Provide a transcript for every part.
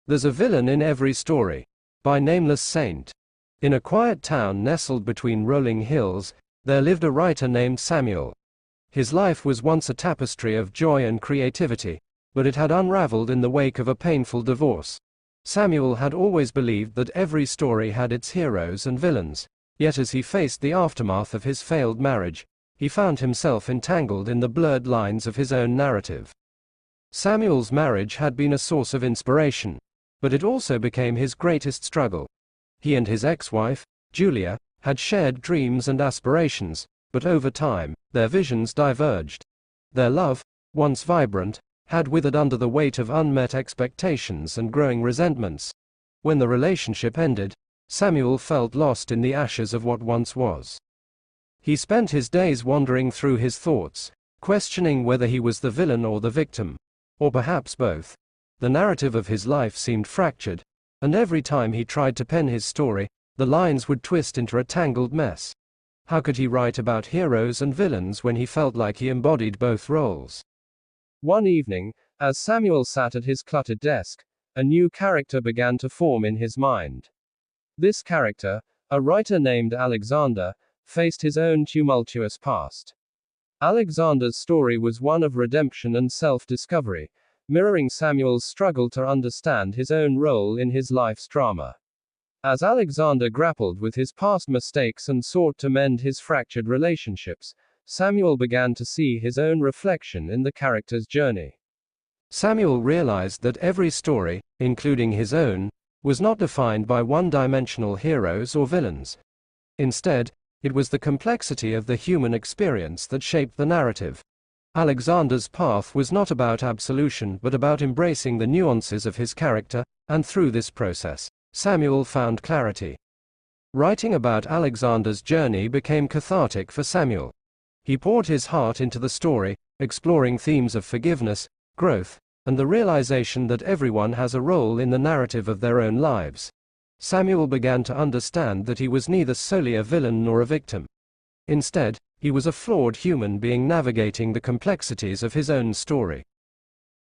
There's a villain in every story. By Nameless Saint. In a quiet town nestled between rolling hills, there lived a writer named Samuel. His life was once a tapestry of joy and creativity, but it had unraveled in the wake of a painful divorce. Samuel had always believed that every story had its heroes and villains, yet as he faced the aftermath of his failed marriage, he found himself entangled in the blurred lines of his own narrative. Samuel's marriage had been a source of inspiration, but it also became his greatest struggle. He and his ex-wife, Julia, had shared dreams and aspirations, but over time, their visions diverged. Their love, once vibrant, had withered under the weight of unmet expectations and growing resentments. When the relationship ended, Samuel felt lost in the ashes of what once was. He spent his days wandering through his thoughts, questioning whether he was the villain or the victim, or perhaps both. The narrative of his life seemed fractured, and every time he tried to pen his story, the lines would twist into a tangled mess. How could he write about heroes and villains when he felt like he embodied both roles? One evening, as Samuel sat at his cluttered desk, a new character began to form in his mind. This character, a writer named Alexander, faced his own tumultuous past. Alexander's story was one of redemption and self-discovery, mirroring Samuel's struggle to understand his own role in his life's drama. As Alexander grappled with his past mistakes and sought to mend his fractured relationships, Samuel began to see his own reflection in the character's journey. Samuel realized that every story, including his own, was not defined by one-dimensional heroes or villains. Instead, it was the complexity of the human experience that shaped the narrative. Alexander's path was not about absolution but about embracing the nuances of his character, and through this process, Samuel found clarity. Writing about Alexander's journey became cathartic for Samuel. He poured his heart into the story, exploring themes of forgiveness, growth, and the realization that everyone has a role in the narrative of their own lives. Samuel began to understand that he was neither solely a villain nor a victim. Instead, he was a flawed human being navigating the complexities of his own story.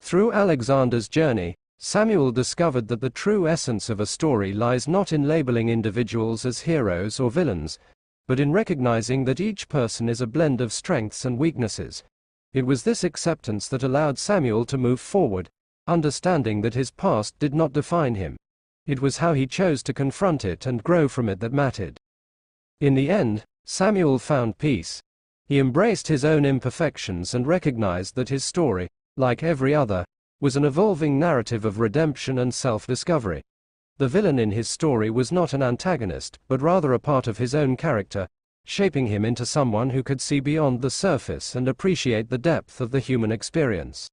Through Alexander's journey, Samuel discovered that the true essence of a story lies not in labeling individuals as heroes or villains, but in recognizing that each person is a blend of strengths and weaknesses. It was this acceptance that allowed Samuel to move forward, understanding that his past did not define him. It was how he chose to confront it and grow from it that mattered. In the end, Samuel found peace. He embraced his own imperfections and recognized that his story, like every other, was an evolving narrative of redemption and self-discovery. The villain in his story was not an antagonist, but rather a part of his own character, shaping him into someone who could see beyond the surface and appreciate the depth of the human experience.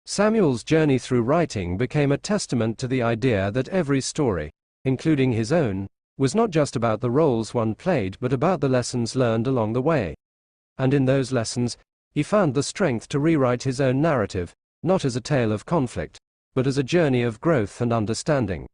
Samuel's journey through writing became a testament to the idea that every story, including his own, was not just about the roles one played but about the lessons learned along the way. And in those lessons, he found the strength to rewrite his own narrative, not as a tale of conflict, but as a journey of growth and understanding.